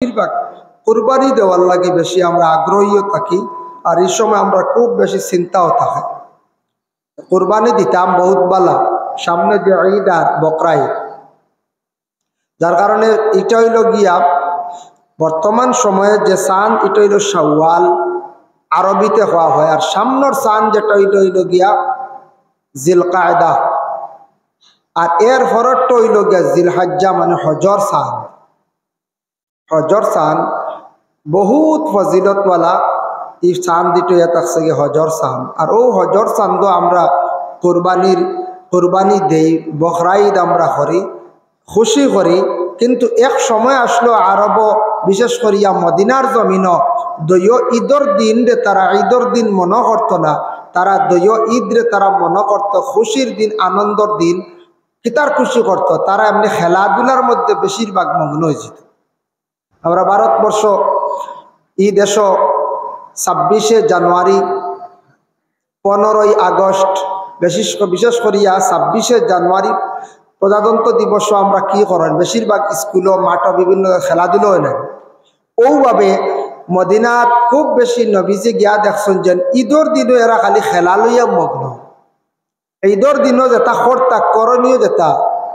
বেশিরভাগ কুরবানি দেওয়ার লাগে বেশি আমরা আগ্রহীও থাকি। আর এই সময় আমরা খুব বেশি চিন্তাও থাকে। কুরবানি দিতাম বহুত বালা, সামনে যে ঈদ আর বকরা ঈদ, যার কারণে এটা হইল গিয়া বর্তমান সময়ে যে চাঁদ এটা হইল শাওয়াল, আরবিতে হওয়া হয়। আর সামনের চাঁদ যেটা হইল গিয়া জিলকায়দা, আর এর ফরতটা হইল গিয়া জিলহজ্জা, মানে হজর চাঁদ। হজর চাঁদ বহুত ফজিলতওয়ালা এই চাঁদ দুটো থাকছে গিয়ে হজর চাঁদ। আর ও হজর চাঁদ আমরা কোরবানি দেই, বকরা ঈদ আমরা করি, খুশি করি। কিন্তু এক সময় আসলো আরব, বিশেষ করিয়া মদিনার জমিন, দৈয় ঈদর দিন রে তারা ঈদর দিন মনে করতো না, তারা দৈয় ঈদ রে তারা মনে করতো খুশির দিন, আনন্দর দিন। কিতার খুশি করতো তারা এমনি খেলাধুলার মধ্যে বেশিরভাগ মগ্ন হয়ে যেত। আমরা ভারতবর্ষ ঈদ এসো 26শে জানুয়ারি, 15ই আগস্ট, বিশেষ করিয়া 26শে জানুয়ারি প্রজাতন্ত্র দিবসও আমরা কি করেন বেশিরভাগ স্কুলও মাঠও বিভিন্ন খেলাধুলো হয় না। ওভাবে মদিনাত খুব বেশি নবীজি গিয়া দেখছেন যে ঈদর দিনও এরা খালি খেলা লইয়া মগ্ন। ঈদর দিনও যেটা কর্তা করণীয় যেটা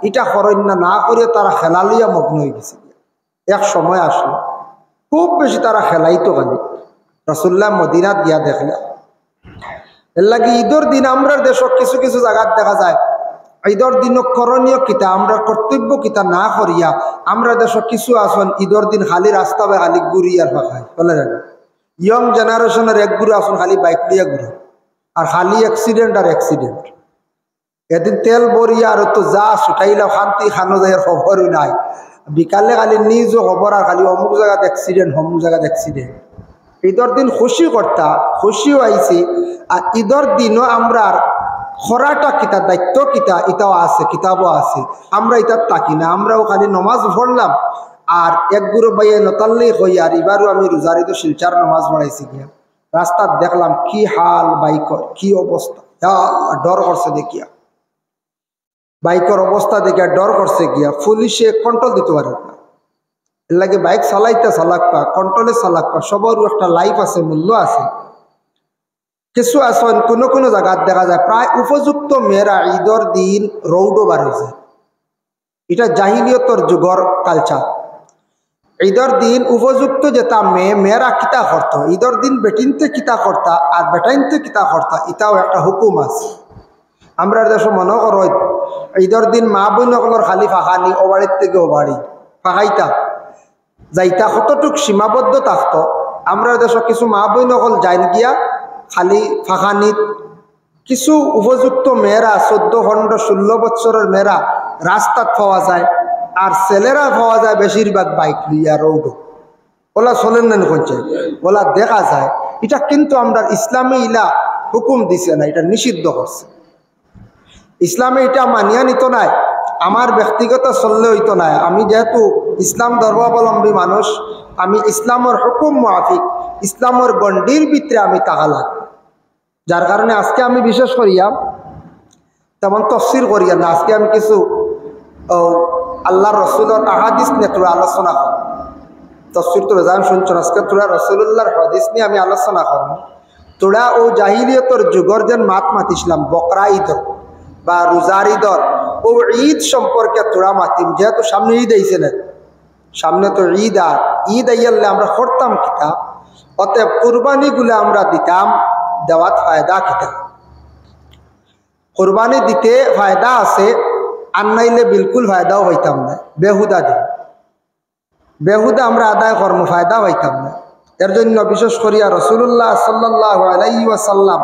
এটা করণ্য না করে তারা খেলা লইয়া মগ্ন হয়ে গেছে। এক সময় আসলো খুব বেশি তারা খেলাইতো খালি। রাসূলুল্লাহ মদিনাত গিয়া দেখলে এর লাগে ঈদর দিন আমরা দেশ কিছু কিছু জায়গায় দেখা যায় ঈদর দিন করণীয় কিতা, আমরা কর্তব্য কিতা না করিয়া আমরা দেশ কিছু আসন ঈদর দিন খালি রাস্তা বা খালি ঘুরিয়ার ভাষায় বলে যাবে। ইয়ং জেনারেশনের এক গুরু আসন খালি বাইক লিয়া ঘুরে, আর খালি অ্যাক্সিডেন্ট আর অ্যাক্সিডেন্ট। এদিন তেল বরিয়া আর তো যা ছুটাইলা শান্তি খানো যায় খবরই নাই। বিকালে খালি নিজও খবর আর খালি অমুক জায়গাত অ্যাক্সিডেন্ট, অমুক জায়গাত অ্যাক্সিডেন্ট। ঈদর দিন খুশি করতা, খুশিও আইছি। আর ঈদর দিনও আমরা খরাটা কিতা, দায়িত্ব কিতা এটাও আছে, কিতাবও আছে। আমরা এটার তাকি না, আমরাও খালি নমাজ পড়লাম। আর এক গুরু বাইয়ে নতাল্লেই হই। আর এবারও আমি রোজার ঈদ শিলচার নমাজ পড়াইছি গিয়া রাস্তাত দেখলাম কি হাল, বাইকর কি অবস্থা, ডর করছে দেখিয়া। বাইকের অবস্থা দেখিয়া ডর করছে গিয়া। পুলিশে কন্ট্রোল দিতে পারে না, এর লাগে বাইক চালাইতে চালাক্কা, কন্ট্রোলে চালাক্কা, সবারও একটা লাইফ আছে, মূল্য আছে। কিছু আসন কোনো কোনো জায়গায় দেখা যায় প্রায় উপযুক্ত মেয়েরা ঈদর দিন রৌডও বার হয়ে যায়। এটা জাহিলিয়তর যুগর কালচার। ঈদর দিন উপযুক্ত যেটা মেয়েরা কিতা করতো, ঈদর দিন বেটিনতে কিতা করতা আর বেটাইনতে কিতা করতা, এটাও একটা হুকুম আছে। আমরা দেশ মনে করো ঈদর দিন মা বোনসকলের খালি ফাঁকানি, ও বাড়ির থেকে ও বাড়ি ফাঁকাইতা যাইতা কতটুক সীমাবদ্ধ থাকতো। আমরা দেশ কিছু মা বোনসকল যাইন গিয়া খালি ফাঁকানিত। কিছু উপযুক্ত মেয়েরা 14-15-16 বছরের মেয়েরা রাস্তাত পাওয়া যায়, আর ছেলেরা পাওয়া যায় বেশিরভাগ বাইক লিয়া রৌড। ওলা চলেন না করছে, ওলা দেখা যায়। এটা কিন্তু আমরা ইসলামে ইলা হুকুম দিছে না, এটা নিষিদ্ধ করছে। ইসলামে এটা মানিয়া নিত নাই, আমার ব্যক্তিগত চললে হইতো নাই। আমি যেহেতু ইসলাম ধর্মাবলম্বী মানুষ, আমি ইসলামের হুকুম মুআফিক, ইসলামের গণ্ডির ভিতরে আমি তাহা লাগবে। যার কারণে আজকে আমি বিশেষ করিয়া তেমন তফসির করিয়া না, আজকে আমি কিছু আল্লাহ রসুলের আহাদিস নিয়ে তোরা আলোচনা করব। তফসির তো বেজান শুনছ, আজকে তোরা রসুল্লাহর হাদিস নিয়ে আমি আলোচনা করব। তোরা ও জাহিলিয়তর যুগর যেন মাত মাতিছিলাম বকরা ঈদর বা রোজার ঈদর, ও ঈদ সম্পর্কে তোরা মাতিম। যেহেতু সামনে ঈদ আইছে না, সামনে তো ঈদ, আর ঈদ আইয়ালে আমরা করতাম কিতা, অতএব কুরবানিগুলো আমরা দিতাম, দেওয়াত ফায়দা কিতা। কুরবানি দিতে ফায়দা আছে, আর নাইলে বিলকুল ফায়দাও হইতাম না। বেহুদা দিন, বেহুদা আমরা আদায় কর্ম, ফায়দা হইতাম না। এর জন্য বিশেষ করিয়া রাসূলুল্লাহ সাল্লাল্লাহু আলাইহি ওয়াসাল্লাম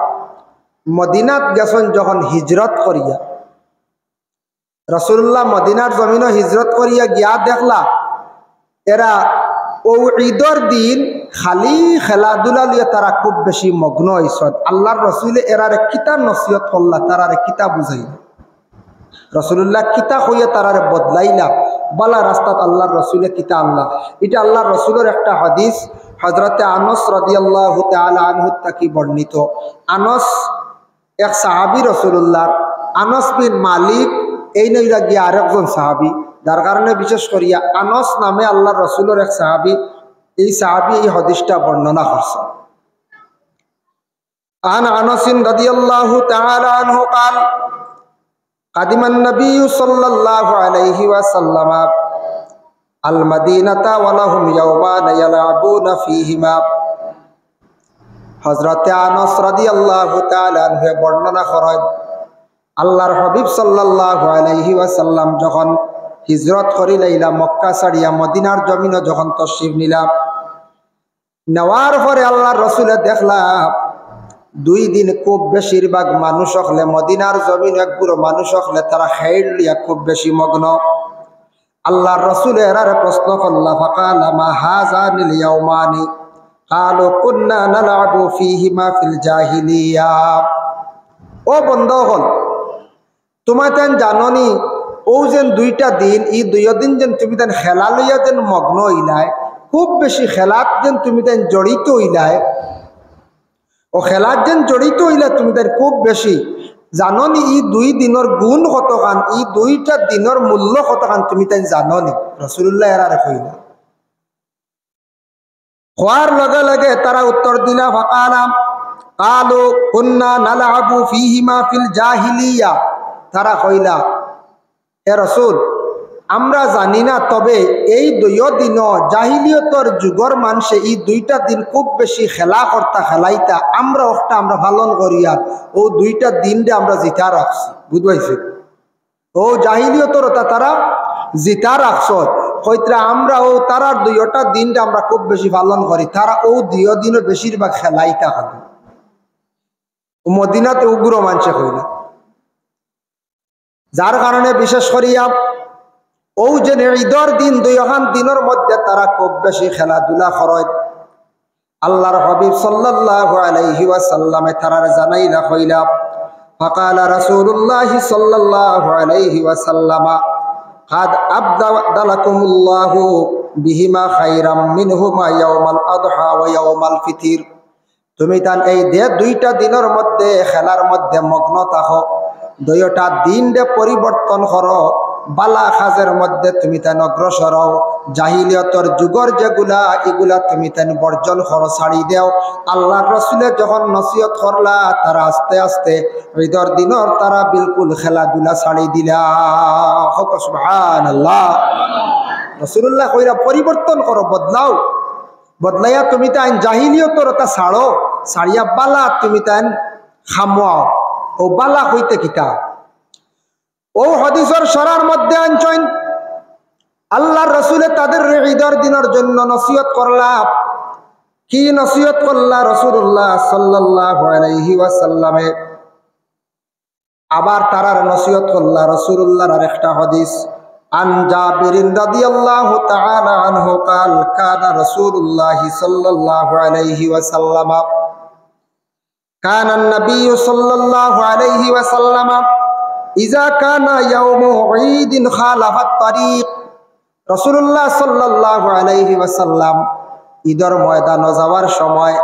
মদিনাত গেছেন যখন হিজরত করিয়া, রাসূলুল্লাহ মদিনার জমিনও হিজরত করিয়া গিয়া দেখলা এরা ও ঈদর দিন খালি খেলাধুলা লিয়ে তারা খুব বেশি মগ্ন হয়েছেন। আল্লাহর রসুলে এরারে কিতা নসিহত করলা, তারারে কিতা বুঝাইলা, রাসূলুল্লাহ কিতা হইয়া তারারে বদলাইলা, বালা রাস্তাত আল্লাহর রসুলে কিতা আল্লাহ। এটা আল্লাহর রসুলের একটা হাদিস, হযরতে আনস রাদিয়াল্লাহু তাআলা আনহু থেকে বর্ণিত। আনস এক সাহাবী রাসূলুল্লাহ, আনস বিন মালিক এই নইরা গিয়া আরেকজন সাহাবী, যার কারণে বিশেষ করিয়া আনস নামে আল্লাহ রসুলের এক সাহাবি এই হাদিসটা বর্ণনা করছেন। عن أنس رضي الله تعالى عنه قال قدم النبي صلى الله عليه وسلم المدينة ولهم يومان يلعبون فيهما। হযরত আনাস রাদিয়াল্লাহু তাআলা আনহু বর্ণনা করেন আল্লাহর হাবিব সাল্লাল্লাহু আলাইহি ওয়াসাল্লাম যখন হিজরত করিলাইলা মক্কা ছাড়িয়া মদিনার জমিনে যখন তশরিফ নিলা, নেওয়ার পরে আল্লাহর রাসূলে দেখলা 2 দিন খুব বেশিরভাগ মানুষ হলে মদিনার জমিন এক পুরো মানুষ হলে তারা খেল লিয়া খুব বেশি মগ্ন। আল্লাহর রাসূল এরারে প্রশ্ন করলা ফাকালা মা হাযানিল ইয়াওমানি ক্বালু কুন্না নালআবু ফীহিমা ফিল জাহিলিয়া। ও বন্ধুগণ, তোমায় তেন জাননি ও যেন 2টা দিন এই 2 দিন যেন তুমি তেন খেলা লইয়া যেন মগ্ন হইলাই, খুব বেশি খেলাত যেন তুমি তেন জড়িত হইলাই, ও খেলার যেন জড়িত হইলে তুমি তার খুব বেশি জাননি এই 2 দিনের গুণ কতখান, এই 2টা দিনের মূল্য কতখান তুমি তাই জাননি। রাসূলুল্লাহ এরা কইলা। হওয়ার লগে লগে তারা উত্তর দিলা ফাকালা ক্বালু কুন্না নালআবু ফীহিমা ফিল জাহিলিয়া। তারা কইলা হে রাসূল, আমরা জানি না, তবে এই 2 দিন জাহিলিয়তর যুগর মানুষে এই 2টা দিন খুব বেশি খেলা করতা খেলাইতা, আমরা ওটা আমরা পালন করিয়া ও 2টা দিনটা আমরা জিতা রাখছি। বুঝবাইছি? ও জাহিলিয়তর তারা জিতা রাখছ কইতরা আমরা ও তারার 2টা দিনটা আমরা খুব বেশি পালন করি, তারা ও 2 দিনের বেশিরভাগ খেলাইতা খালি। মদিনাতে উগ্র মানুষে কইলা, যার কারণে বিশেষ করিয়া ও যে ঈদের দিন 2 দিনের মধ্যে তারা খুব বেশি খেলাধুলা করে। আল্লাহর হাবিব সাল্লাল্লাহু আলাইহি ওয়াসাল্লামে তারার জানাইলা কইলা ফাকালা রাসূলুল্লাহ সাল্লাল্লাহু আলাইহি ওয়াসাল্লাম قد أبدلكمullahu বিহিমা খায়রাম মিনহুমা ইয়াউমাল আযহা ওয়া ইয়াউমাল ফিতর। তুমি তান এই 2টা দিনের মধ্যে খেলার মধ্যে মগ্ন থাকো, 2টা দিনরে পরিবর্তন করো, বালা কাজের মধ্যে তুমি তাই অগ্রসর হও, জাহিলিয়তর যুগর যেগুলা এগুলা তুমি তাই বর্জন করো, ছাড়ি দেও। আল্লাহর রাসূলে যখন নসিহত করলা তারা আস্তে আস্তে ঈদের দিনর তারা বিলকুল খেলাধুলা ছাড়ি দিলা। সুবহানাল্লাহ। রাসূলুল্লাহ কইরা পরিবর্তন করো, বদলাও, বদলাইয়া তুমি তাই জাহিলিয়তর তা ছাড়ো, ছাড়িয়া বালা তুমি তাই খামোয়াও। ও বালা হইতে কিতা ও হাদিসের সরার মধ্যে আনছেন আল্লাহর রাসূলে তাদের ঈদের দিনের জন্য নসিহত করলা। কি নসিহত করলা রাসূলুল্লাহ সাল্লাল্লাহু আলাইহি ওয়াসাল্লামে? আবার তারার নসিহত করলা রাসূলুল্লাহর আরেকটা হাদিস আন জাবির রাদিয়াল্লাহু তাআলা আনহু قال كان رسول الله صلى الله عليه وسلم كان النبي صلى الله عليه وسلم ইজা কানা ইয়াউমু ঈদিন খালাফাত তারিক। রাসূলুল্লাহ সাল্লাল্লাহু আলাইহি ওয়াসাল্লাম ঈদের ময়দানে যাওয়ার সময়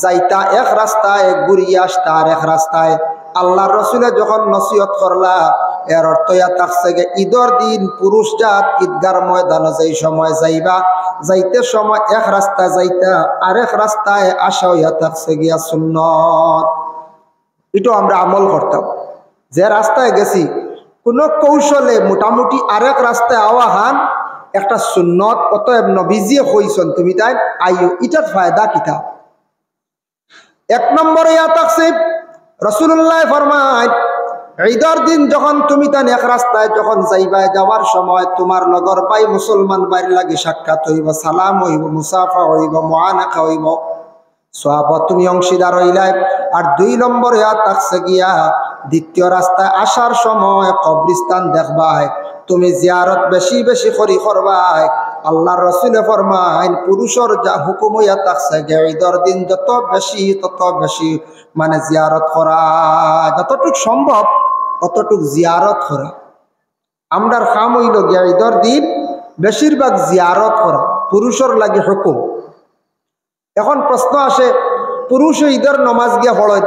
যাইতা এক রাস্তায়, ঘুরিয়া আসতা আরেক রাস্তায়। আল্লাহর রাসূলে যখন নসিহত করলা এর অর্থ ইয়া থাকছে যে ঈদের দিন পুরুষ জাত ঈদগার ময়দানে যেই সময় যাইবা, যাইতে সময় এক রাস্তায় যাইতা আরেক রাস্তায় আসা ইয়া থাকছে গিয়া সুন্নত। এটা আমরা আমল করতাম, যে রাস্তায় গেছি কোনো কৌশলে মোটামুটি আরেক রাস্তায় আওয়া হান একটা সুন্নত। অতএব নবীজিয়ে কইছেন তুমি তাই আইও, এটার ফায়দা কিতা? 1 নম্বরে ইয়া তাকসিব রাসূলুল্লাহ ফরমায় ঈদের দিন যখন তুমি তান এক রাস্তায় যখন যাইবা, যাওয়ার সময় তোমার নগর পাই মুসলমান বাইর লাগি সাক্ষাৎ হইব, সালাম হইব, মুসাফা হইব, মুআনাকা হইব, সওয়াবত তুমি অংশীদার হইলাই। আর 2 নম্বরে ইয়া তাকসে গিয়া দ্বিতীয় রাস্তায় আসার সময় কবরস্থান দেখবাই, তুমি জিয়ারত বেশি বেশি করি করবাই। আল্লাহর রাসূলে ফরমায় পুরুষের যা হুকুম হইয়া থাকছে যে ঈদের দিন যত বেশি মানে জিয়ারত করা, যতটুক সম্ভব অতটুক জিয়ারত করা। আমরার কাম হইল গিয়া ঈদের দিন বেশিরভাগ জিয়ারত করা, পুরুষের লাগে হুকুম। এখন প্রশ্ন আসে, পুরুষ ঈদের নমাজ গিয়া পড়েন,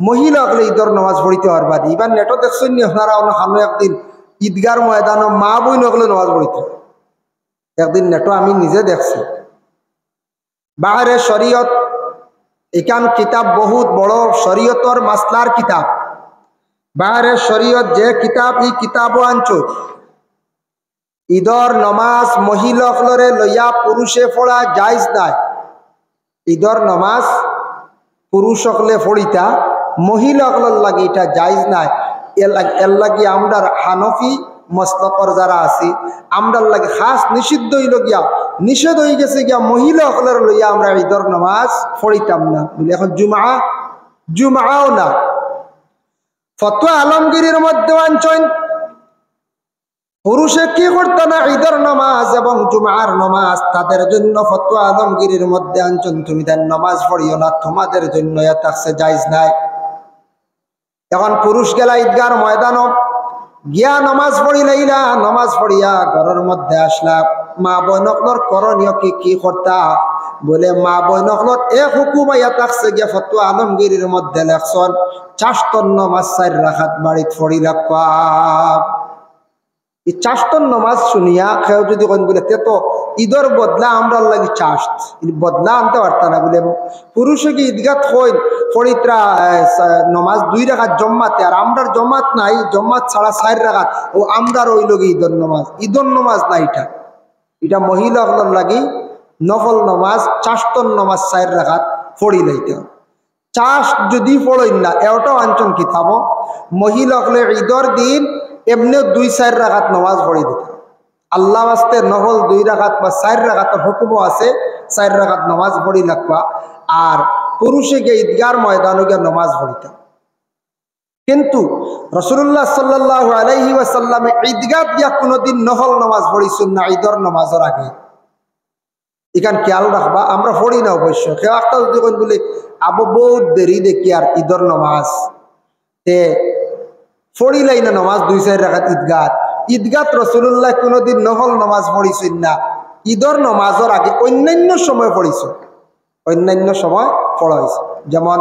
মহিলা হলে ঈদের নমাজ পড়িতে পারবা? এবার নেটও দেখছেন নি আপনারা, হানো একদিন ঈদগার ময়দানও মা বই নকলে নামাজ পড়িত। একদিন নেটো আমি নিজে দেখছি বাহারে শরীয়ত এখান কিতাব বহুত বড় শরীয়তর মাসলার কিতাব বাহারে শরীয়ত যে কিতাব এই কিতাবও আনছো ঈদর নমাজ মহিলাসকলরে লইয়া পুরুষে পড়া জায়জ নাই। ঈদর নমাজ পুরুষ সকলে পড়িতা মহিলাসকলের লাগে এটা জায়জ নাই। এর লাগে আমরার হানফি মসলকর যারা আছি আমরার লাগে খাস নিষিদ্ধ হইল গিয়া নিষেধ হয়ে গেছে গিয়া মহিলাসকলের লইয়া আমরা ঈদর নমাজ পড়িতাম না বলে। এখন জুমাও না ফতোয়া আলমগীরের মধ্যে আনছেন পুরুষে কি করতো না ঈদের নামাজ এবং জুমার নামাজ তাদের জন্য ফতোয়া আলমগীরের মধ্যে আনছেন তুমি তার নামাজ পড়িও না, তোমাদের জন্য থাকছে জায়েজ নাই। এখন পুরুষ গেলা ঈদগার ময়দানও গিয়া নামাজ পড়িলাইলা, নামাজ পড়িয়া ঘরের মধ্যে আসলা, মা বইনকলর করণীয় কি করতা বলে মা বইনকলর এক হুকুম আইয়া থাকছে গিয়া ফতোয়া আলমগীরের মধ্যে লেখছেন চারতন নামাজ 4 রাকাত বাড়িত পড়িলা। এই চাষতন নমাজ শুনিয়া কেউ যদি কোন বলে তে তো ঈদের বদলা আমরা লাগি চাষ বদলা আনতে পারত না বলে পুরুষে কি ঈদগাত হইন ফরিত্রা নমাজ 2 রাকাত জম্মাতে আর আমরার জমাত নাই, জম্মাত ছাড়া 4 রাকাত ও আমরার ওই লগে ঈদের নমাজ না এটা মহিলাগুলোর লাগি নফল নমাজ চাষতন নমাজ 4 রাকাত পড়ি লইতে। চাষ যদি পড়ইন না এটাও আঞ্চন কিতাব মহিলাগুলো ঈদের দিন এমনি 2-4 রাকাত নামাজ পড়ি দিত। আল্লাহ বাস্তে নহল 2 রাকাত বা 4 রাকাতের হুকুমও আছে 4 রাকাত নামাজ পড়ি লাগবা। আর পুরুষে গিয়ে ঈদগার ময়দানে গিয়ে নামাজ পড়িতাম। কিন্তু রাসূলুল্লাহ সাল্লাল্লাহু আলাইহি ওয়াসাল্লাম ঈদগাহ গিয়া কোনোদিন নহল নামাজ পড়িছেন না ঈদের নামাজের আগে। এখান খেয়াল রাখবা আমরা পড়ি না অবশ্য কেউ একটা যদি কোন বলে আবু বহুত দেরি দেখি আর ঈদের নামাজ তে পড়িলাই না নামাজ 2-4 রাকাত ঈদগাহ রাসূলুল্লাহ কোনোদিন নহল নামাজ পড়িছেন না, ঈদের নামাজের আগে অন্যান্য সময় পড়িছে, অন্যান্য সময় পড়া হয়েছে। যেমন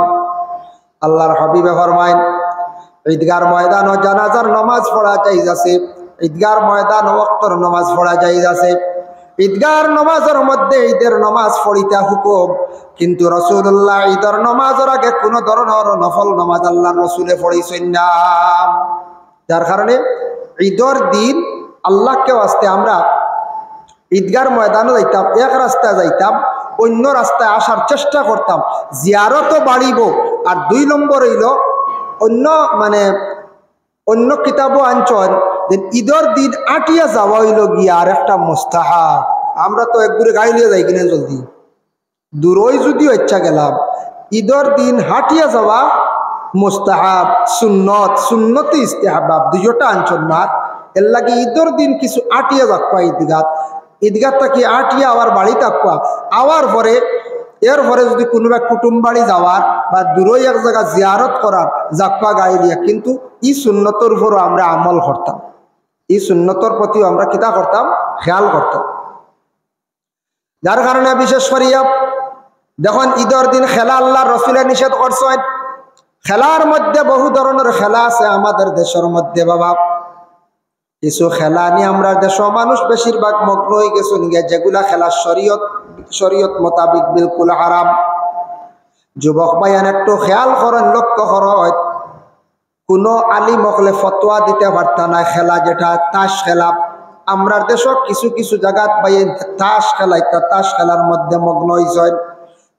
আল্লাহর হাবিবে ফরমায় ঈদগার ময়দান ও জানাজার নামাজ পড়া জায়েজ আছে, ঈদগার ময়দান ও ওয়াক্তর নামাজ পড়া জায়েজ আছে। ঈদগার নামাজের মধ্যে ঈদের নামাজ পড়িতে হুকুম, কিন্তু রাসূলুল্লাহ ঈদের নামাজের আগে কোন ধরনের নফল নামাজ আল্লাহর রাসূলে পড়িছেন না। যার কারণে ঈদের দিন আল্লাহকে ওয়াস্তে আমরা ঈদগার ময়দানে যাইতাম, এক রাস্তায় যাইতাম, অন্য রাস্তায় আসার চেষ্টা করতাম, জিয়ারতও বাড়িব। আর 2 নম্বর হইল অন্য কিতাবও আনছেন যে ঈদের দিন আটিয়া যাওয়া হইল গিয়া আর একটা মুস্তাহাব। আমরা তো একগুড়ে গাড়ি লিয়ে যাই কিনা জলদি দূরই যদিও ইচ্ছা গেলাম, ঈদের দিন হাঁটিয়া যাওয়া মুস্তাহাব, সুন্নতে ইস্তেহাবাব দুইটা আনছেন না। এর লাগে ঈদের দিন কিছু আটিয়া যাক্কা ঈদগাহ থাকি আটিয়া আবার বাড়ি থাকা আওয়ার পরে এরপরে যদি কোনোবা কুটুম বাড়ি যাওয়ার বা দূরই এক জায়গা জিয়ারত করার যাক্কা গাড়ি দিয়া, কিন্তু এই সুন্নতর উপরও আমরা আমল করতাম, এই সুন্নতর প্রতিও আমরা কিতা করতাম খেয়াল করতাম। যার কারণে বিশেষ করিয়া যখন ঈদের দিন খেলা আল্লাহ রসুলের নিষেধ করছেন, খেলার মধ্যে বহু ধরনের খেলা আছে আমাদের দেশের মধ্যে। বাবা কিছু খেলা নিয়ে আমরা দেশের মানুষ বেশিরভাগ মগ্ন হয়ে গেছে, যেগুলা খেলা শরীয়ত মোতাবিক বিলকুল হারাম। যুবক ভাইয়ান একটু খেয়াল করেন, লক্ষ্য করেন, কোনো আলিম হলে ফতোয়া দিতে পারত না খেলা যেটা তাস খেলা। আমরা দেশত কিছু কিছু জায়গাত বাইন তাস খেলাইতা, তাস খেলার মধ্যে মগ্ন হয়েছে।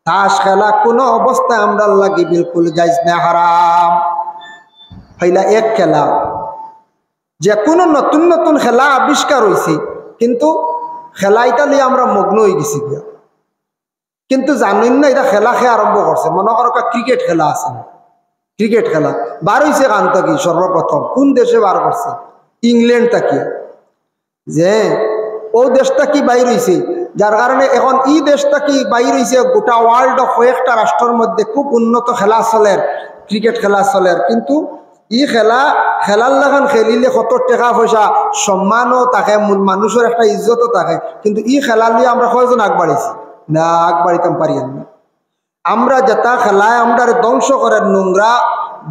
তাস খেলা কোনো অবস্থায় আমরা লাগি বিলকুল জায়েজ না, হারাম। হইলা এক খেলা, যে কোনো নতুন নতুন খেলা আবিষ্কার হয়েছে, কিন্তু খেলাইটা নিয়ে আমরা মগ্ন হয়ে গেছি গিয়া। কিন্তু জানেন না এটা খেলা খেয়ে আরম্ভ করছে, মনে করো ক্রিকেট খেলা আছে, ক্রিকেট খেলা বার হয়েছে কান থাকি সর্বপ্রথম কোন দেশে বার করছে? ইংল্যান্ড থাকি। যে ও দেশটা কি বাইর হয়েছে, যার কারণে এখন ই দেশটা কি বাইর হয়েছে গোটা ওয়ার্ল্ড কয়েকটা রাষ্ট্রের মধ্যে খুব উন্নত খেলা চলের, ক্রিকেট খেলা চলের। কিন্তু ই খেলার লাগান খেলিলে কত টাকা পয়সা সম্মানও থাকে, মানুষের একটা ইজ্জতও থাকে, কিন্তু ই খেলা নিয়ে আমরা কয়জন আগবাড়িছি না? আগবাড়িতাম পারি না। আমরা যেটা খেলায় আমরা ধ্বংস করেন, নোংরা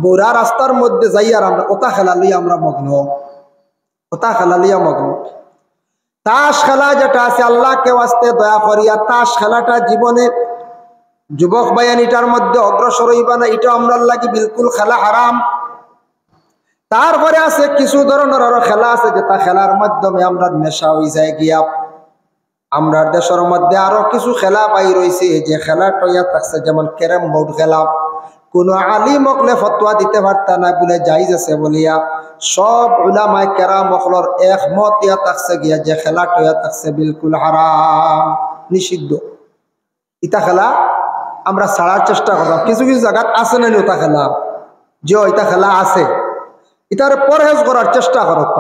বোরা রাস্তার মধ্যে যাই আর আমরা ওটা খেলা নিয়ে আমরা মগ্ন। ওটা খেলা লিয়া মগ্ন। তাস খেলা যেটা আছে আল্লাহকে ওয়াস্তে দয়া করিয়া তাস খেলাটা জীবনে যুবক বায়ান এটার মধ্যে অগ্রসর হইবা না, এটা আমরা লাগি বিলকুল খেলা হারাম। তারপরে আছে কিছু ধরনের আরো খেলা আছে যেটা খেলার মাধ্যমে আমরা নেশা হয়ে যায় গিয়া। আমরা দেশের মধ্যে আরো কিছু খেলা পাই রয়েছে যে খেলাটা ইয়া থাকছে, যেমন ক্যারাম বোর্ড খেলা। কোনো আলিম হকলে ফতোয়া দিতে পারতা না বলে জায়েজ আছে বলিয়া সব উলামায়ে কেরাম হকলর একমত ইয়া থাকছে গিয়া যে খেলাটা ইয়া থাকছে বিলকুল হারাম, নিষিদ্ধ। ইটা খেলা আমরা ছাড়ার চেষ্টা করলাম। কিছু কিছু জায়গা আছে না ওটা খেলা, যে ওইটা খেলা আছে, ইটার পরহেজ করার চেষ্টা করক।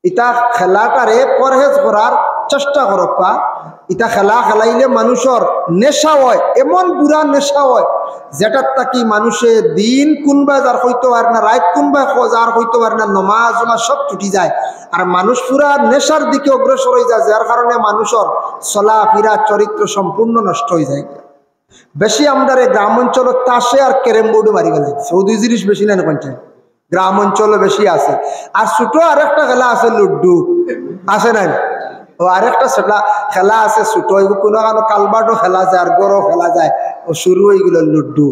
ইটা খেলাটারে পরহেজ করার চেষ্টা করক। ইটা খেলা খেলাইলে মানুষের নেশা হয়, এমন বুড়া নেশা হয় যেটার তাকি মানুষে দিন কোনবা যার হইতে পারে না, রাত কোনবা যার হইতে পারে না, নমাজ সব ছুটি যায়। আর মানুষ পুরা নেশার দিকে অগ্রসর হয়ে যায়, যার কারণে মানুষের চলা ফিরা চরিত্র সম্পূর্ণ নষ্ট হয়ে যায়। বেশি আমরা গ্রাম অঞ্চল তাসে আর ক্যারেম বোর্ডে মারি গেলে দুই জিনিস বেশি না পঞ্চায়েত গ্রাম অঞ্চলে বেশি আছে। আর ছোট আরেকটা খেলা আছে লুড্ডু, আছে না? ও আরেকটা খেলা আছে ছোট, কোনো কালবাটও খেলা যায় আর গড়ও খেলা যায়, ও শুরু হয়ে গেল লুড্ডু।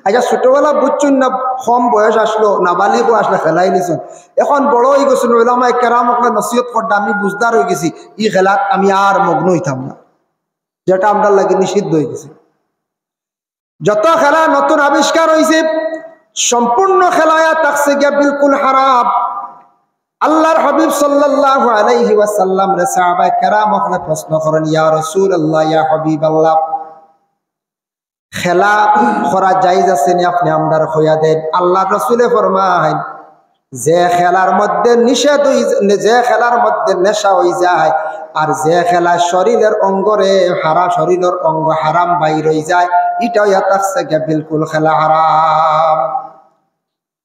আচ্ছা ছোটবেলা বুঝছুন না, কম বয়স আসলো, নাবালিগও আসলে খেলাই নিছুন। এখন বড় হয়ে গেছিল, ওলামায়ে কেরাম নসিহত করতে আমি বুঝদার হয়ে গেছি, ই খেলাত আমি আর মগ্ন হইতাম না, যেটা আমরা লাগে নিষিদ্ধ হয়ে গেছে। যত খেলা নতুন আবিষ্কার হয়েছে সম্পূর্ণ খেলায়া থাকছে গিয়া বিলকুল হারাম। আল্লাহর হাবিব সাল্লাল্লাহু আলাইহি ওয়াসাল্লাম রে সাহাবায়ে কেরাম ওখানে প্রশ্ন করেন, ইয়া রাসূলুল্লাহ, ইয়া হাবিবাল্লাহ, খেলা করা জায়েজ আছে নি? আপনি আমরার হইয়া দেন। আল্লাহর রাসূলে ফরমায়, যে খেলার মধ্যে নিষেধ যে খেলার মধ্যে নেশা হয়ে যায় আর যে খেলা শরীরের অঙ্গরে শরীরের অঙ্গ হারাম বাইর হয়ে যায়, এটাও ইয়া থাকছে গিয়া বিলকুল খেলা হারাম।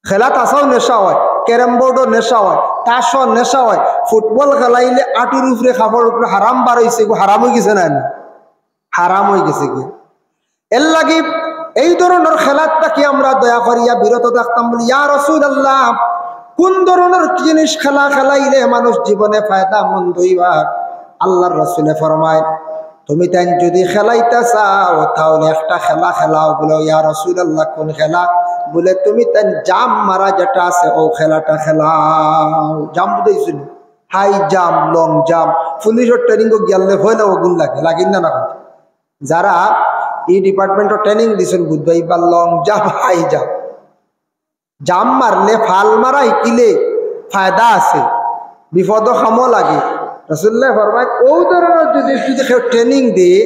খেলা তাছাও নেশা হয়, ক্যারাম বোর্ডও নেশা হয়, তাসও নেশা হয়। ফুটবল খেলাইলে আটুর উপরে খাবার উপরে হারাম বার হয়েছে, হারাম হয়ে গেছে না? হারাম হয়ে গেছে কি? এর লাগি এই ধরনের খেলাটা কি আমরা দয়া করিয়া বিরত থাকতাম বলি, ইয়া রাসূলুল্লাহ, কোন ধরনের জিনিস খেলা খেলাইলে মানুষ জীবনে ফায়দা মন্দ হইবা? আল্লাহর রাসূলে ফরমায়, তুমি তাই যদি খেলাইতে চাও তাহলে একটা খেলা খেলাও। বলো, ইয়া রাসূলুল্লাহ, কোন খেলা? বলে, তুমি তাই জাম মারা যেটা আছে ও খেলাটা খেলাও। জাম বুঝেছি, হাই জাম্প, লং জাম্প। পুলিশের ট্রেনিং গেলে হয় না, ওগুন লাগে, লাগিন না? না, যারা এই ডিপার্টমেন্টের ট্রেনিং দিচ্ছেন বুঝবাই বা লং জাম্প, হাই জাম্প, জাম মারলে ফাল মারা শিকিলে ফায়দা আছে, বিপদ খামো লাগে। রাসূলুল্লাহ ফরমায়, ও ধরনের যদি কেউ ট্রেনিং দিয়ে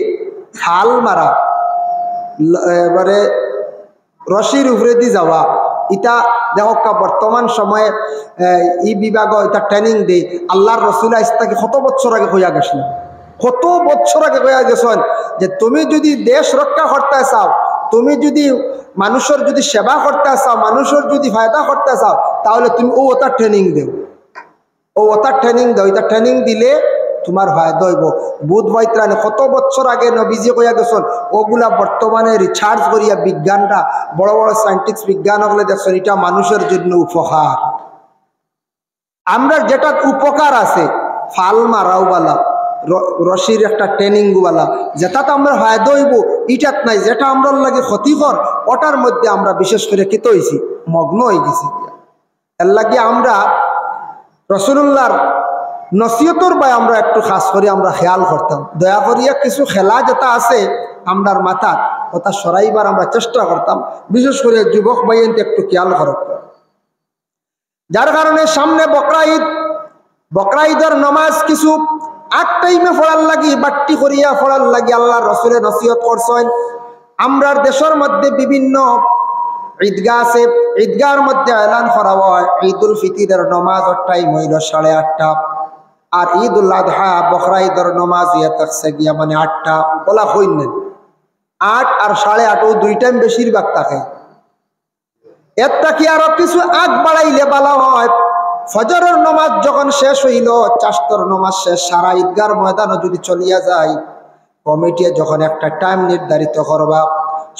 ফাল মারা, এবারে রশির উপরে দিয়ে যাওয়া, ইটা দেখা বর্তমান সময়ে ই বিভাগ এটা ট্রেনিং দেয়। আল্লাহর রাসূল ইসলামকে কত বছর আগে হইয়া গেছিল, কত বছর আগে হইয়া গেছেন যে তুমি যদি দেশ রক্ষা করতে চাও, তুমি যদি মানুষের যদি সেবা করতে চাও, মানুষের যদি ফায়দা করতে চাও, তাহলে তুমি ওটা ট্রেনিং দেও, ওটা ট্রেনিং দাও। এটা ট্রেনিং দিলে তোমার ফায়দা হইব। বুধ বৈত্রানে কত বছর আগে নবীজি কইয়া গেছেন, ওগুলা বর্তমানে রিসার্চ করিয়া বিজ্ঞানরা বড় বড় সায়েন্টিস্ট বিজ্ঞান হলে দেখছেন এটা মানুষের জন্য উপকার। আমরা যেটা উপকার আছে ফাল মারাও বালা, রশির একটা ট্রেনিং বালা, যেটা তো আমরা ফায়দা হইব এটাত নাই, যেটা আমরা লাগে ক্ষতিকর ওটার মধ্যে আমরা বিশেষ করে কিত হয়েছি, মগ্ন হয়ে গেছি। এর লাগে আমরা রাসূলুল্লাহর নসিহতর বাই আমরা একটু খাস করে আমরা খেয়াল করতাম, দয়া করিয়া কিছু খেলা যেটা আছে আমরার মাথা ওটা সরাইবার আমরা চেষ্টা করতাম, বিশেষ করে যুবক ভাইয়েনতে একটু খেয়াল করতাম। যার কারণে সামনে বকরা ঈদের নামাজ কিছু আট টাইমে পড়ার লাগি, বাট্টি করিয়া পড়ার লাগি আল্লাহর রাসূলের নসিহত করছেন। আমরার দেশের মধ্যে বিভিন্ন ঈদগাহ আছে, ঈদগাহের মধ্যে এলান করা হয় ঈদুল ফিতরের নামাজের টাইম হইল 8:30, আর ঈদুল আযহা বকরা ঈদের নামাজ ইয়া থাকছে গিয়া মানে 8টা, বলা হইন 8 আর 8:30 দুই টাইম বেশিরভাগ থাকে। এরটা কি আরো কিছু আগ বাড়াইলে বলা হয়, ফজরের নামাজ যখন শেষ হইল, চাষতর নামাজ শেষ, সারা ঈদগার ময়দানে যদি চলিয়া যায়, কমিটি যখন একটা টাইম নির্ধারিত করবা,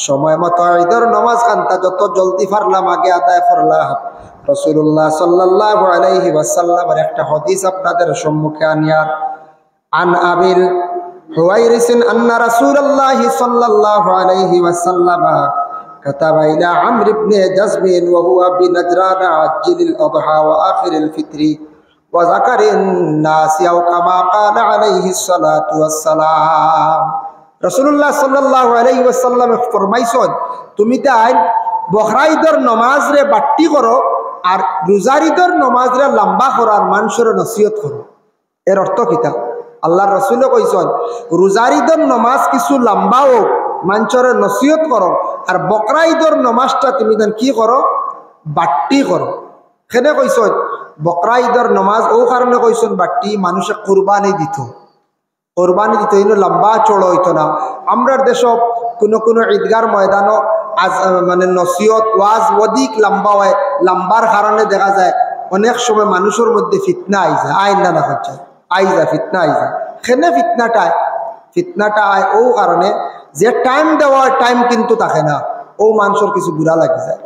সময় মতো ঈদের নামাজ খানটা যত জলদি পারলাম আগে আদায় করলাম, রাসূলুল্লাহ সাল্লাল্লাহু আলাইহি ওয়াসাল্লামের একটা হাদিস আপনাদের সম্মুখে আনিয়ার আন আবিল হুয়াইরিস আন্না রাসূলুল্লাহ সাল্লাল্লাহু আলাইহি ওয়াসাল্লাম কাতাবা ইলা আমর ইবনে জাজমিন ওয়া হুয়া বিনাজরান আজ্জিল আল-আদহা ওয়া আখির আল-ফিত্রি ওয়া যাকারিন নাস আও কামা ক্বালা আলাইহি সালাতু ওয়াসসালাম। রাসূলুল্লাহ সাল্লাল্লাহু আলাইহি ওয়াসাল্লাম ফরমাইছেন, তুমি তাই বকরা ঈদের নামাজ রে বাট্টি করো আর রোজার ঈদের নামাজ রে লম্বা করো আর মানুষের নসিহত করো। এর অর্থ কিতা? আল্লাহর রাসূল কইছেন রোজার ঈদের নামাজ কিছু লম্বা হোক, মানুষের নসিহত করো, আর বকরা ঈদের নামাজটা তুমি দেন কি করো? বাট্টি করো। সেনে কইছেন বকরা ঈদের নামাজ ও কারণে কইছেন বাট্টি, মানুষে কুরবানি দিত, কোরবানি দিত, এনে লম্বা চড় হইতো না। আমরা দেশ কোনো কোনো ঈদগার ময়দানও আজ মানে নসিহত ওয়াজ অধিক লম্বা হয়, লম্বার কারণে দেখা যায় অনেক সময় মানুষের মধ্যে ফিতনা আই যায়, আইন না হচ্ছে আই যায়, ফিতনা আই যায়। সেনে ফিতনাটা আয় ও কারণে যে টাইম দেওয়ার টাইম কিন্তু থাকে না, ও মানুষের কিছু বুড়া লাগি যায়।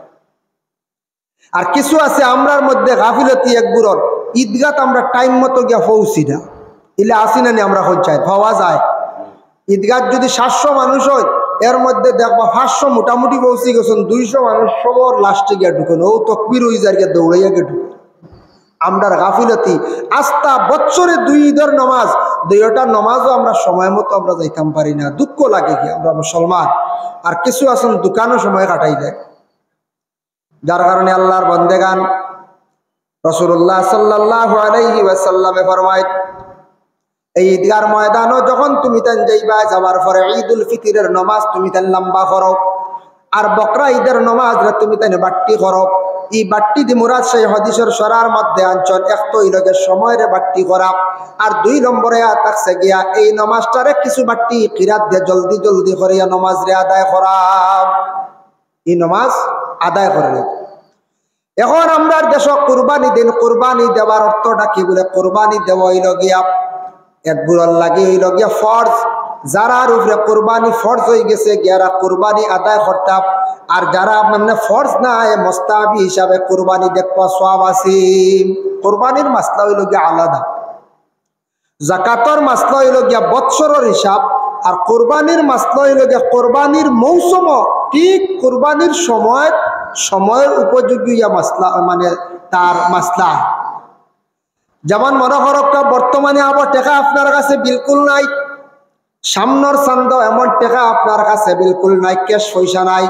আর কিছু আছে আমরার মধ্যে গাফিলতি একগুরর ঈদগাত আমরা টাইম মতো গিয়া পৌঁছি না, ইলে আসি না আমরা হচ্ছায় পাওয়া যায়। ঈদগাহ যদি 700 মানুষ হয়, এর মধ্যে দেখবা 500 মোটামুটি পৌঁছে গেছেন, 200 মানুষ সবর লাস্টে গিয়া ঢুকেন, ও তকবির হয়ে যায় গিয়া দৌড়াইয়া গিয়ে ঢুকেন। আমরার গাফিলতি আস্থা বছরে 2 ঈদের নামাজ, 2টা নামাজও আমরা সময় মতো আমরা যাইতাম পারি না, দুঃখ লাগে কি আমরা মুসলমান। আর কিছু আছেন দোকানও সময় কাটাই দেয়, যার কারণে আল্লাহর বন্দেগান রাসূলুল্লাহ সাল্লাল্লাহু আলাইহি ওয়াসাল্লামে ফরমায় এই ঈদগার ময়দানও যখন তুমি তেন যাইবা, যাবার পরে ঈদুল ফিতরের নামাজ তুমি তেন লম্বা করো, আর বকরা ঈদের নামাজ তুমি তেন বাট্টি করো। এই বাট্টি দি মুরাদ সেই হাদিসের সরার মধ্যে আনছন, এক তো এই লগে সময়ের বাট্টি করা, আর 2 নম্বরে থাকছে গিয়া এই নামাজটারে কিছু বাট্টি কিরাত দিয়ে জলদি জলদি করিয়া নামাজ রে আদায় করা, এই নামাজ আদায় করলে। এখন আমরা দেশ কুরবানি দিন, কুরবানি দেওয়ার অর্থটা কি বলে? কুরবানি দেওয়া হইল গিয়া একগুলোর লাগে হইল গিয়া ফরজ, যারার উপরে কোরবানি ফরজ হয়ে গেছে গিয়ারা কোরবানি আদায় করতাম, আর যারা মানে ফরজ না মুস্তাহাবি হিসাবে কোরবানি দেখবা সওয়াব আছে। কোরবানির মাসলা হইল গিয়া আলাদা, যাকাতের মাসলা হইল গিয়া বৎসরের হিসাব, আর কোরবানির মাসলা হইল গিয়া কোরবানির মৌসুম, ঠিক কোরবানির সময়ের উপযোগী মাসলা, মানে তার মাসলা। যেমন মনে করক বর্তমানে আবার টাকা আপনার কাছে বিলকুল নাই, সামনের চান্দ এমন টাকা আপনার কাছে বিলকুল নাই, ক্যাশ পয়সা নাই,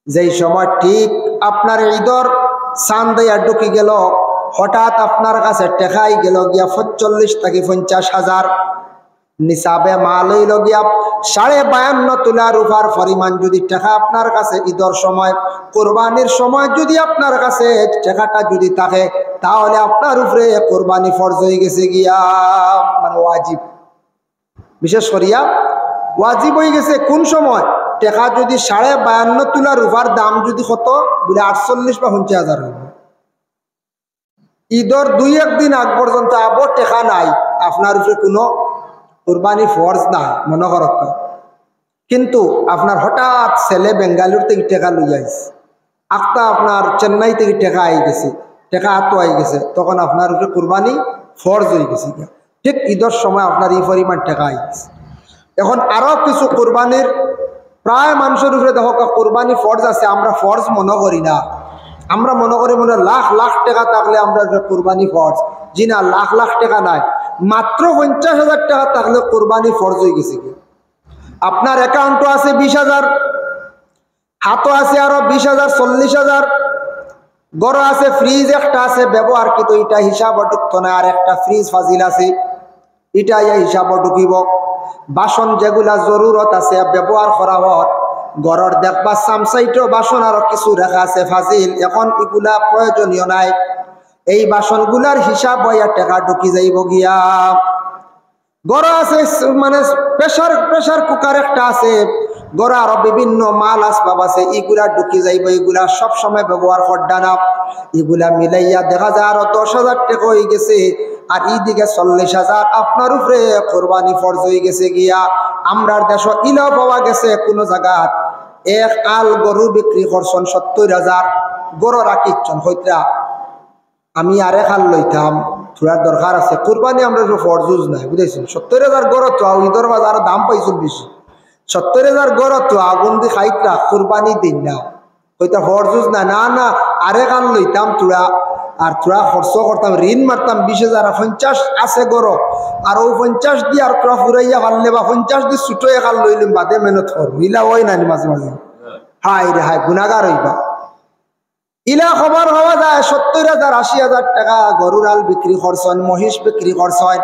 যেই সময় ঠিক আপনার ঈদর চান্দ ঢুকি গেল, হঠাৎ আপনার কাছে টাকাই গেল গিয়া 45 থেকে 50,000, নিসাবে মাল হইল গিয়া 52.5 তোলা রূপার পরিমাণ। যদি টাকা আপনার কাছে ঈদর সময় কোরবানির সময় যদি আপনার কাছে টাকাটা যদি থাকে, তাহলে আপনার উপরে কোরবানি ফরজ হয়ে গেছে গিয়া, মানে ওয়াজিব, বিশেষ করিয়া ওয়াজিব হয়ে গেছে। কোন সময়? টাকা যদি 52.5 তোলা রূপার দাম যদি কত বলে 48 বা 50,000 হইব, ঈদর 2-1 দিন আগ পর্যন্ত আবার টাকা নাই, আপনার উপরে কোনো কোরবানি ফরজ না মনে করক। কিন্তু আপনার হঠাৎ ছেলে বেঙ্গালুর থেকে টাকা লইয়া আইছে, আখটা আপনার চেন্নাই থেকে টাকা আই গেছে, টাকা হাতও আই গেছে, তখন আপনার উপরে কোরবানি ফরজ হয়ে গেছে। ঠিক ঈদের সময় আপনার এই পরিমাণ টাকা আই গেছে। এখন আরো কিছু কোরবানির প্রায় মানুষের উপরে দেখো কোরবানি ফরজ আছে, আমরা ফরজ মনে করি না, আমরা মনে করি মনে লাখ লাখ টাকা থাকলে আমরা কোরবানি ফরজ। জি না, লাখ লাখ টাকা নাই, মাত্র 50,000 টাকা থাকলে কোরবানি ফরজ হয়ে গেছে। আপনার অ্যাকাউন্টও আছে 20,000, হাতও আছে আরো 20,000, 40,000, গড় আছে, ফ্রিজ একটা আছে ব্যবহার, কিন্তু এটা হিসাব ঢুকতো না, আর একটা ফ্রিজ ফাজিল আছে, এটা হিসাব ঢুকিব। বাসন যেগুলা জরুরত আছে ব্যবহার করা হয়, গড়র দেখবা সামসাইটো বাসন আরো কিছু রেখা আছে ফাজিল, এখন এগুলা প্রয়োজনীয় নাই, এই বাসনগুলার হিসাব হইয়া টাকা ঢুকি যাইব গিয়া। গড় আছে মানে প্রেসার কুকার একটা আছে, গড় আরো বিভিন্ন মাল আসবাব আছে, এগুলা ঢুকি যাইব, এগুলা সব সময় ব্যবহার করডা না, এগুলা মিলাইয়া দেখা যায় আরো 10,000 টাকা হয়ে গেছে, আর এইদিকে 40,000 আপনার উপরে কোরবানি ফরজ হয়ে গেছে গিয়া। আমরার দেশ ইলাও পাওয়া গেছে কোন জায়গা এক আল গরু বিক্রি করছেন 70,000 গরু রাখিচ্ছেন হইতরা আমি আরেক আল লইতাম থোড়া দরকার আছে কুরবানি আমরা ফরজুজ নাই বুঝাইছেন 70,000 গরু তো ঈদের বাজার দাম পাইছেন বেশি 70,000 গরু তো আগুন দি খাইতরা কুরবানি দিন না হইতা ফরজুজ না না না আরেক আল লইতাম থোড়া আর থোড়া খরচ করতাম ঋণ মারতাম 20,000 50 আছে গরু আর ও 50 দিয়ে আর তোরা ফুরাইয়া পারলে বা 50 দিয়ে ছুটো একাল লইলিম বাদে মেহনত করবো ইলা ওই না মাঝে মাঝে হাই রে হাই গুণাগার হইবা ইলা খবর হওয়া যায় 70,000 80,000 টাকা গরুর আল বিক্রি করছেন মহিষ বিক্রি করছেন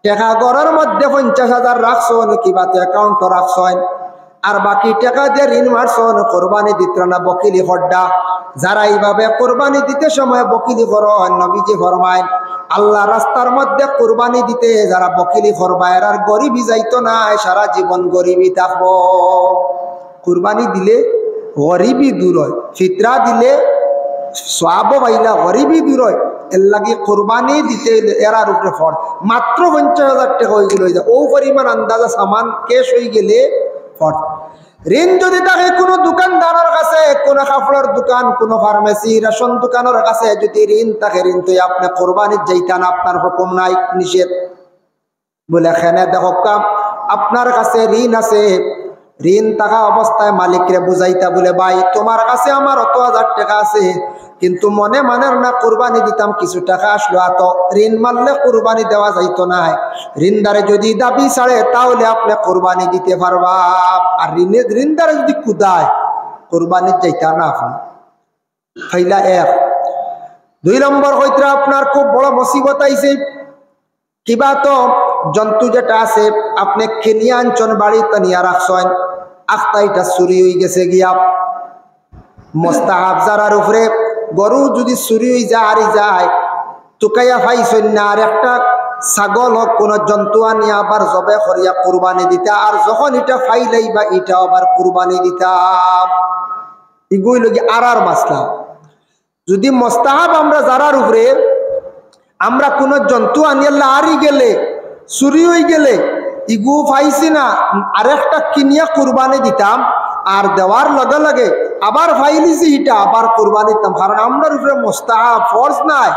টাকা গরুর মধ্যে 50,000 রাখছেন কিবা অ্যাকাউন্ট রাখছেন আর বাকি টাকা দিয়ে ঋণ মারছেন কোরবানি দিত না বকিলি হড্ডা যারা এইভাবে কোরবানি দিতে সময় বকিলি করেন নবীজি ফরমায় আল্লাহ রাস্তার মধ্যে কোরবানি দিতে যারা বকিলি করবায় আর গরিবই যাইতো না সারা জীবন গরিবই থাকবো কোরবানি দিলে গরিবই দূর হয় ফিতরা দিলে সওয়াব পাইলা গরিবই দূর হয় এর লাগে কোরবানি দিতে এরার উপরে ফরজ মাত্র 50,000 টাকা হয়ে গেল ও পরিমাণ আন্দাজা সামান কেশ হয়ে গেলে ফরজ ঋণ যদি থাকে কোনো দোকানদারের কাছে কোনো কাপড়ের দোকান কোনো ফার্মেসি রেশন দোকানের কাছে যদি ঋণ থাকে ঋণ তো আপনি কোরবানির যাইতান আপনার হুকুম নাই নিষেধ বলে এখানে দেখো কাম আপনার কাছে ঋণ আছে ঋণ থাকা অবস্থায় মালিকরে বুঝাইতা বলে ভাই তোমার কাছে আমার 100,000 টাকা আছে কিন্তু মনে মানের না কোরবানি দিতাম কিছু টাকা আসলো এত ঋণ মারলে কোরবানি দেওয়া যাইতো না ঋণদারে যদি দাবি ছাড়ে তাহলে আপনি কোরবানি দিতে পারবা আর ঋণদারে যদি কুদায় কোরবানি যাইতা না আপনি খাইলা এক 2 নম্বর হইতে আপনার খুব বড় মুসিবত আইছে কিবা তো জন্তু যেটা আছে আপনি কিনিয়া আনছেন বাড়িতে নিয়ে রাখছেন আখতাইটা চুরি হয়ে গেছে গিয়া মোস্তাহাব যারার উপরে গরু যদি চুরি হয়ে যায় হারি যায় টুকাইয়া পাইছেন না আর একটা ছাগল হোক কোনো জন্তু আনিয়া আবার জবে করিয়া কুরবানি দিতা আর যখন এটা ফাইলাই বা এটা আবার কুরবানি দিতা এগুই লগে আর মাসলা যদি মোস্তাহাব আমরা যারার উপরে আমরা কোনো জন্তু আনিয়া হারি গেলে চুরি হয়ে গেলে ইগু পাইছি না আরেকটা কিনিয়া কুরবানি দিতাম আর দেওয়ার লগে লগে আবার ফাইলিছি এটা আবার কুরবানি দিতাম কারণ আমরার উপরে মুস্তাহাব ফরজ নাই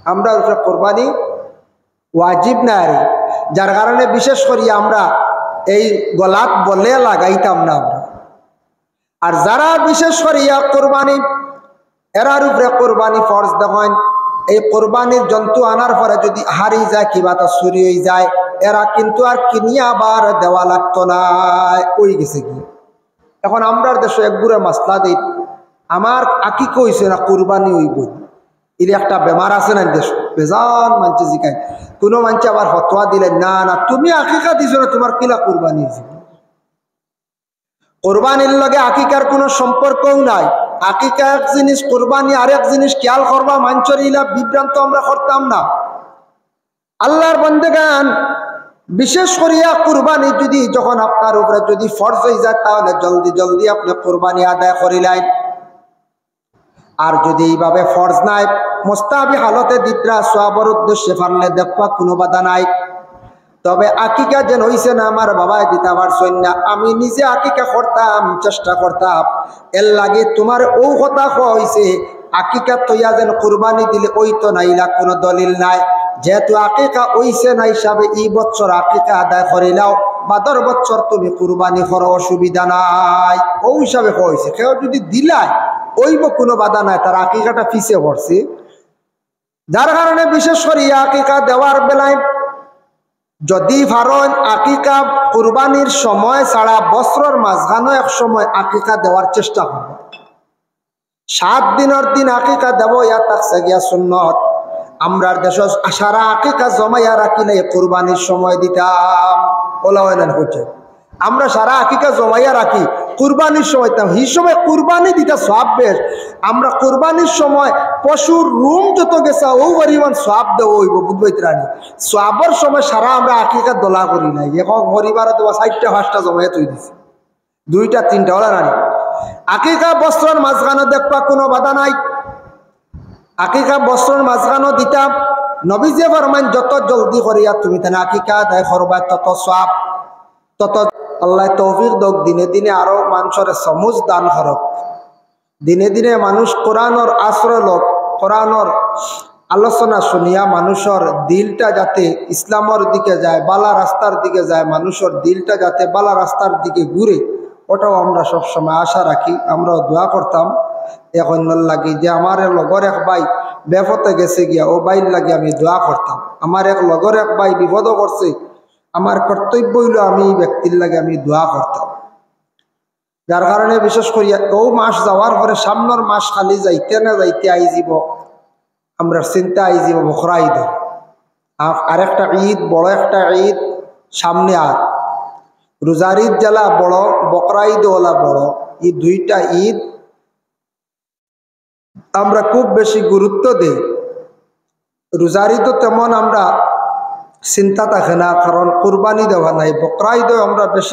আমরার উপরে কুরবানি ওয়াজিব নাই যার কারণে বিশেষ করি আমরা এই গলাত বলে লাগাইতাম না আমরা আর যারা বিশেষ করিয়া কুরবানি এরার উপরে কুরবানি ফরজ দেখেন এই কোরবানির জন্তু আনার পরে যদি হারি যায় কিবা তা চুরি হয়ে যায় এরা কিন্তু আর কিনিয়া আবার দেওয়া লাগতো না ওই গেছে কি এখন আমরা দেশে একগুড়ে মাসলা দিই আমার আকিকা হইছে না কোরবানি হইব এর একটা বেমার আছে না দেশ বেজান মানছে জিকায় কোনো মানছে আবার ফতোয়া দিলেন না না তুমি আকিকা দিছো না তোমার কিলা কোরবানি হয়েছে কোরবানির লগে আকিকার কোনো সম্পর্কও নাই আকিকা এক জিনিস কোরবানি আরেক জিনিস খেয়াল করবা মাঞ্চর ইলা বিভ্রান্ত আমরা করতাম না আল্লাহর বান্দাগান বিশেষ করিয়া কুরবানি যদি যখন আপনার উপরে যদি ফরজ হয়ে যায় তাহলে জলদি জলদি আপনি কুরবানি আদায় করিলেন আর যদি এইভাবে ফরজ নাই মুস্তাহাবি হালতে দিতরা সওয়াবের উদ্দেশ্যে পারলে দেখবা কোনো বাধা নাই তবে আকিকা যেন হইছে না আমার বাবাই দিতে পারছেন না আমি নিজে আকিকা করতাম চেষ্টা করতাম এর লাগে তোমার ও কথা হইছে আকিকা তৈয়া যেন কুরবানি দিলে ওই তো নাইলা কোনো দলিল নাই যেহেতু আকিকা হইছে না হিসাবে এই বছর আকিকা আদায় করিলাও বাদর বছর তুমি কুরবানি করো অসুবিধা নাই ও হিসাবে হইছে কেউ যদি দিলাই ওইব কোনো বাধা নাই তার আকিকাটা ফিসে পড়ছে যার কারণে বিশেষ করে আকিকা দেওয়ার বেলায় যদি ভারণ আকিকা কুরবানির সময় ছাড়া বছরের মাঝখানে এক সময় আকিকা দেওয়ার চেষ্টা করব 7 দিনের দিন আকিকা দেব ইয়া থাকছে গিয়া সুন্নত আমরার দেশ সারা আকিকা জমাইয়া রাখিলে কুরবানির সময় দিতাম ওলাওয়ান হচ্ছে আমরা সারা আকিকা জমাইয়া রাখি কুরবানির সময় এই সময় কুরবানি দিতে সওয়াব বেশ আমরা কুরবানির সময় পশুর রুম যত গেছে ও পরিমাণ সওয়াব দেওয়া হইব বুঝবাইতে রানি সওয়াবের সময় সারা আমরা আকিকা দোলা করি নাই এখন পরিবারে তোমার 4টা 5টা জমাইয়া তৈরি দিছি 2টা 3টা ওলা রানি আকিকা বস্ত্রের মাঝখানে দেখবা কোনো বাধা নাই আকিকা বস্ত্রের মাঝখানে দিতাম নবীজি ফরমান যত জলদি করিয়া তুমি তেনা আকিকা আদায় করবা তত সওয়াব তত আল্লাহ তৌফিক দক দিনে দিনে আরো মানুষের সমুজ দান করক দিনে দিনে মানুষ কোরআনর আশ্রয় লোক কোরআনর আলোচনা শুনিয়া মানুষের দিলটা যাতে ইসলামের দিকে যায় বালা রাস্তার দিকে যায় মানুষের দিলটা যাতে বালা রাস্তার দিকে ঘুরে ওটাও আমরা সবসময় আশা রাখি আমরাও দোয়া করতাম এখন লাগি যে আমার লগর এক ভাই বেপথে গেছে গিয়া ও বাইর লাগে আমি দোয়া করতাম আমার এক লগর এক ভাই বিপদ করছে আমার কর্তব্য হইল আমি এই ব্যক্তির লাগে আমি দোয়া করতাম যার কারণে বিশেষ করিয়া ও মাস যাওয়ার পরে সামনের মাস খালি যাইতে না যাইতে আই যাব আমরা চিন্তা আই যাব বকরা ঈদ আরেকটা ঈদ বড় একটা ঈদ সামনে আর রোজার ঈদ জ্বালা বড় বকরা ঈদ ওলা বড় এই দুইটা ঈদ আমরা খুব বেশি গুরুত্ব দেই রোজার ঈদও তেমন আমরা চিন্তা থাকে না কারণ কুরবানি দেওয়া নাই বকরা ঈদও আমরা বেশি